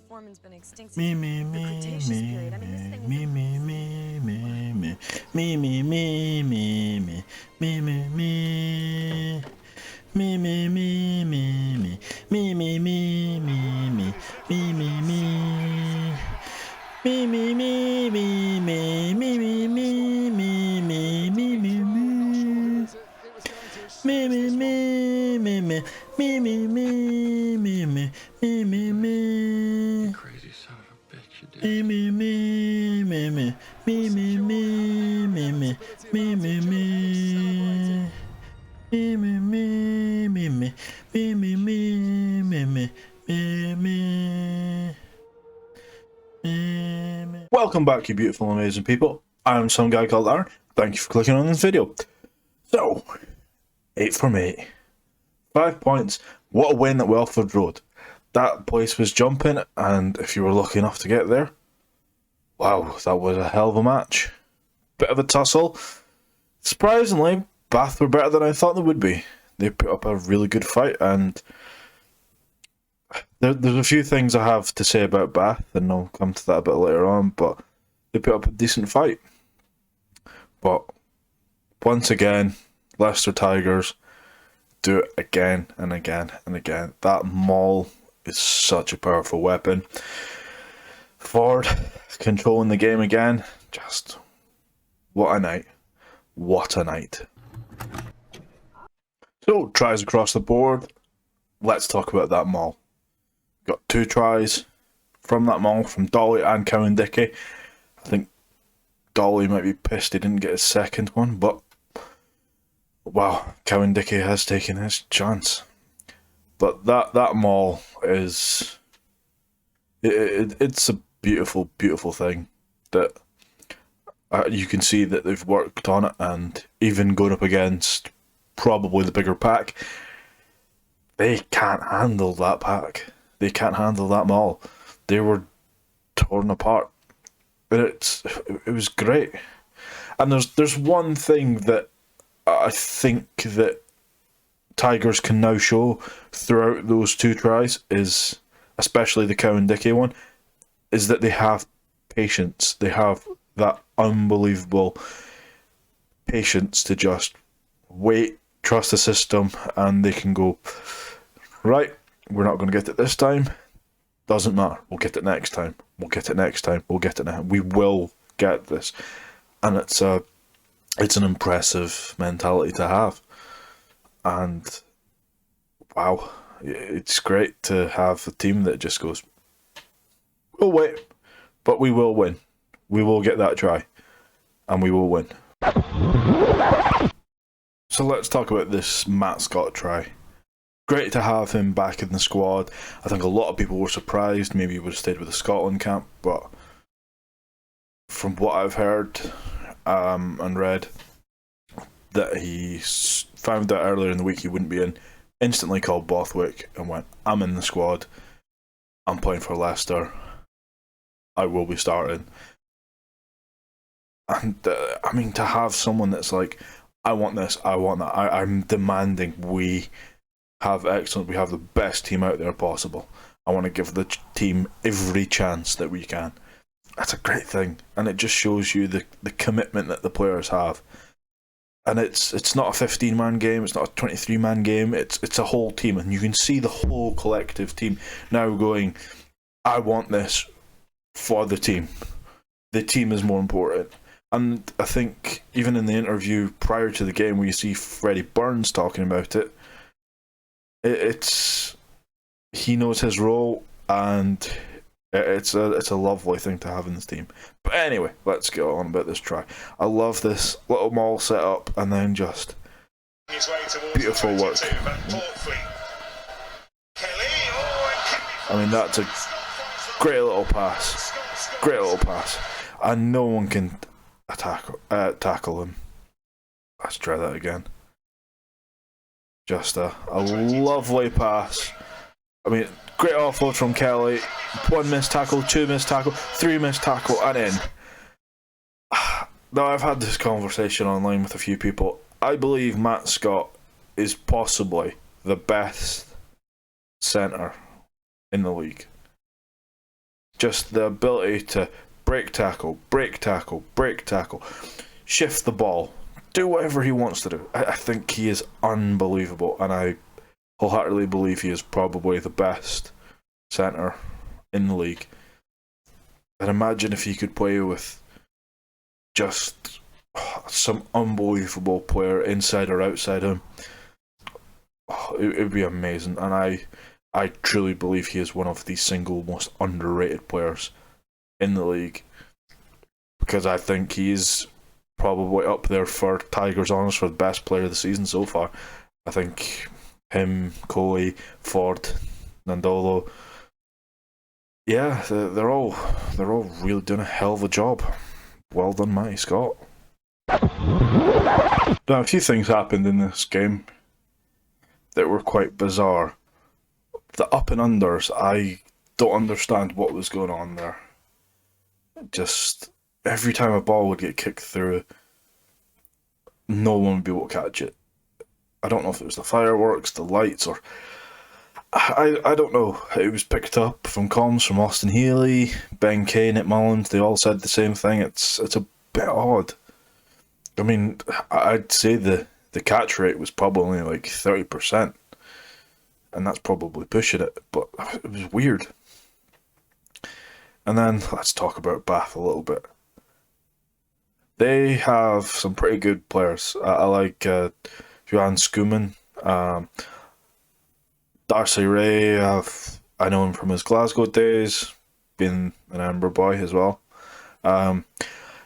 Foreman's been extinct since the Cretaceous period. I mean, this thing Crazy son of a bitch, you did. Welcome back, you beautiful, amazing people. I'm some guy called Aaron. Thank you for clicking on this video. So, 8 from 8. 5 points. What a win at Welford Road. That place was jumping, and if you were lucky enough to get there, wow, that was a hell of a match. Bit of a tussle. Surprisingly, Bath were better than I thought they would be. They put up a really good fight, and there's a few things I have to say about Bath, and I'll come to that a bit later on, but they put up a decent fight. But once again, Leicester Tigers do it again and again and again. That maul is such a powerful weapon. Ford controlling the game again. Just what a night. What a night. So, tries across the board. Let's talk about that maul. Got 2 tries from that maul, from Dolly and Cowan-Dickey. I think Dolly might be pissed he didn't get his second one, but wow, Cowan-Dickey has taken his chance. But that maul is it's a beautiful, beautiful thing that you can see that they've worked on it, and even going up against probably the bigger pack, they can't handle that pack. They can't handle that maul. They were torn apart. But it was great. And there's one thing that I think that Tigers can now show throughout those 2 tries, is especially the Cowan-Dickey one, is that they have patience. They have that unbelievable patience to just wait, trust the system, and they can go, right, we're not going to get it this time. Doesn't matter. We'll get it next time. We'll get it next time. We'll get it now. We will get this. And it's an impressive mentality to have. And wow, it's great to have a team that just goes, we'll wait, but we will win. We will get that try, and we will win. So let's talk about this Matt Scott try. Great to have him back in the squad. I think a lot of people were surprised. Maybe he would have stayed with the Scotland camp, but from what I've heard and read, that he found out earlier in the week he wouldn't be in, instantly called Bothwick and went, I'm in the squad, I'm playing for Leicester, I will be starting. And I mean, to have someone that's like, I want this, I want that, I'm demanding we have the best team out there possible. I want to give the team every chance that we can. That's a great thing, and it just shows you the commitment that the players have. And it's not a 15-man game, it's not a 23-man game, it's a whole team, and you can see the whole collective team now going, I want this for the team. The team is more important. And I think even in the interview prior to the game where you see Freddie Burns talking about it, he knows his role, and it's a lovely thing to have in this team. But anyway, let's get on about this try. I love this little maul set up, and then just beautiful work. I mean, that's a great little pass. Great little pass. And no one can tackle him. Let's try that again. Just a lovely pass. I mean, great offload from Kelly. 1 missed tackle, 2 missed tackle, 3 missed tackle, and in. Now, I've had this conversation online with a few people. I believe Matt Scott is possibly the best centre in the league. Just the ability to break tackle, shift the ball, do whatever he wants to do. I think he is unbelievable, and I wholeheartedly believe he is probably the best centre in the league. And imagine if he could play with just some unbelievable player inside or outside him. It would be amazing, and I truly believe he is one of the single most underrated players in the league, because I think he's probably up there for Tigers Honours for the best player of the season so far. I think him, Coley, Ford, Nandolo, yeah, they're all really doing a hell of a job. Well done, Matty Scott. Now, a few things happened in this game that were quite bizarre. The up and unders, I don't understand what was going on there. Just every time a ball would get kicked through, no one would be able to catch it. I don't know if it was the fireworks, the lights, or I don't know. It was picked up from comms from Austin Healy, Ben Kay, Nick Mullins. They all said the same thing. It's a bit odd. I mean, I'd say the catch rate was probably only like 30%, and that's probably pushing it, but it was weird. And then let's talk about Bath a little bit. They have some pretty good players. I like Johan Skuman, Darcy Ray. I know him from his Glasgow days, being an Amber boy as well.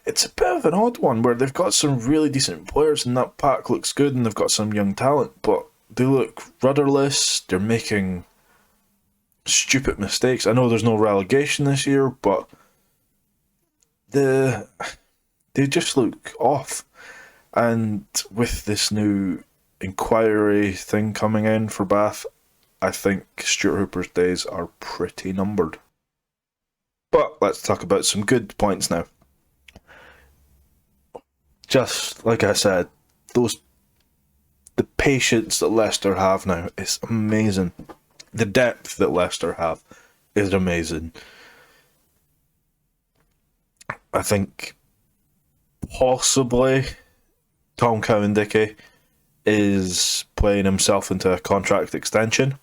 It's a bit of an odd one where they've got some really decent players and that pack looks good and they've got some young talent, but they look rudderless. They're making stupid mistakes. I know there's no relegation this year, but they just look off. And with this new inquiry thing coming in for Bath, I think Stuart Hooper's days are pretty numbered. But let's talk about some good points now. Just like I said, the patience that Leicester have now is amazing. The depth that Leicester have is amazing. I think possibly Tom Cowan-Dickey is playing himself into a contract extension.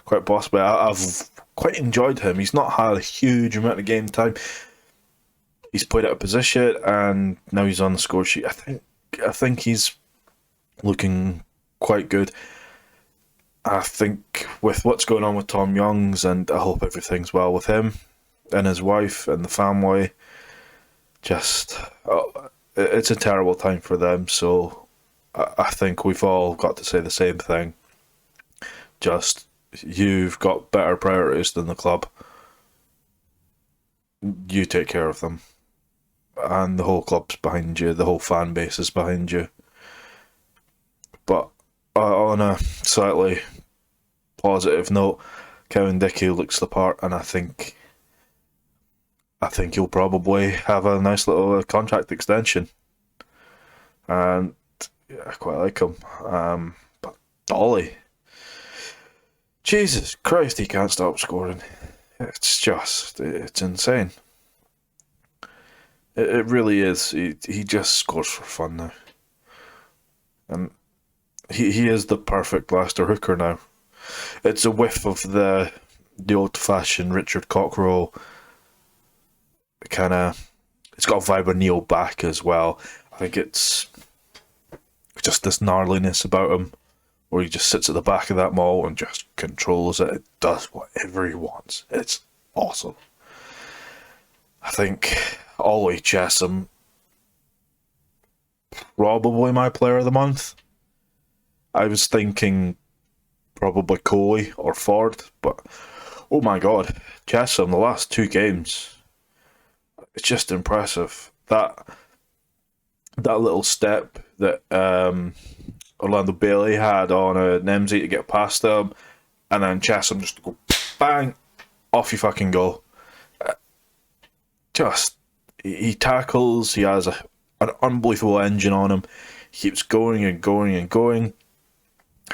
Quite possibly. I've quite enjoyed him. He's not had a huge amount of game time. He's played out of position and now he's on the score sheet. I think he's looking quite good. I think with what's going on with Tom Youngs, and I hope everything's well with him and his wife and the family, it's a terrible time for them. So I think we've all got to say the same thing. Just, you've got better priorities than the club. You take care of them. And the whole club's behind you, the whole fan base is behind you. But on a slightly positive note, Cowan-Dickey looks the part, and I think he'll probably have a nice little contract extension. And yeah, I quite like him. But Dolly, Jesus Christ, he can't stop scoring. It's insane. It really is. He just scores for fun now. And he is the perfect Leicester hooker now. It's a whiff of the old-fashioned Richard Cockerell kind of. It's got a vibe of Neil Back as well. I think it's just this gnarliness about him, where he just sits at the back of that mall and just controls it. It does whatever he wants. It's awesome. I think Ollie Chesham, probably my player of the month. I was thinking probably Coley or Ford, but oh my god, Chesham, the last 2 games, it's just impressive. That that little step that Orlando Bailey had on a Nemzi to get past him, and then Chesham just go bang, off you fucking go. Just, he tackles, he has an unbelievable engine on him, he keeps going and going and going.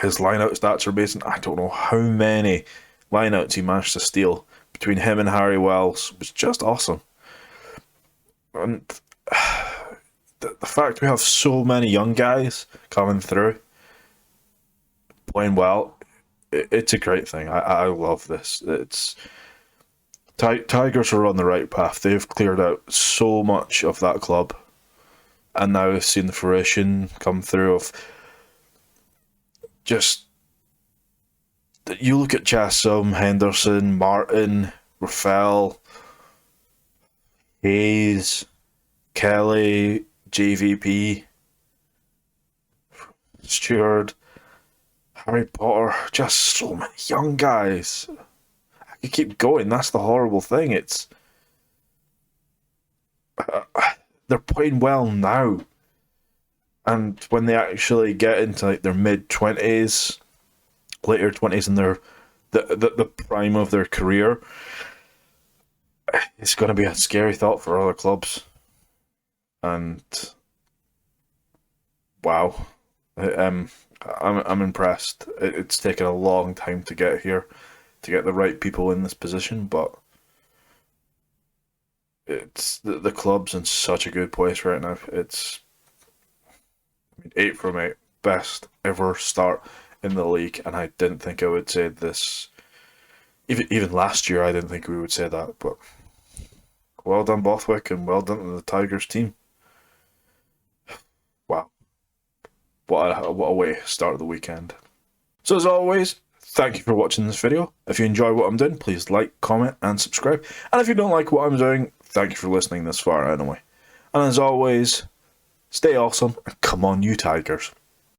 His line-out stats are amazing. I don't know how many line-outs he managed to steal between him and Harry Wells. It was just awesome. And the fact we have so many young guys coming through, playing well, it's a great thing. I love this. It's Tigers are on the right path. They've cleared out so much of that club, and now we've seen the fruition come through of just, you look at Chesham, Henderson, Martin, Rafael, Hayes, Kelly, JVP, Stewart, Harry Potter, just so many young guys. I could keep going. That's the horrible thing. It's they're playing well now, and when they actually get into like their mid-20s, later 20s, and they're the prime of their career, it's going to be a scary thought for other clubs. And wow, I'm impressed. It's taken a long time to get here, to get the right people in this position, but it's the club's in such a good place right now. It's 8 from 8, best ever start in the league, and I didn't think I would say this. Even last year, I didn't think we would say that. But well done, Bothwick, and well done to the Tigers team. Wow, what a way to start the weekend. So as always, thank you for watching this video. If you enjoy what I'm doing, please like, comment, and subscribe. And if you don't like what I'm doing, thank you for listening this far anyway. And as always, stay awesome, and come on you Tigers.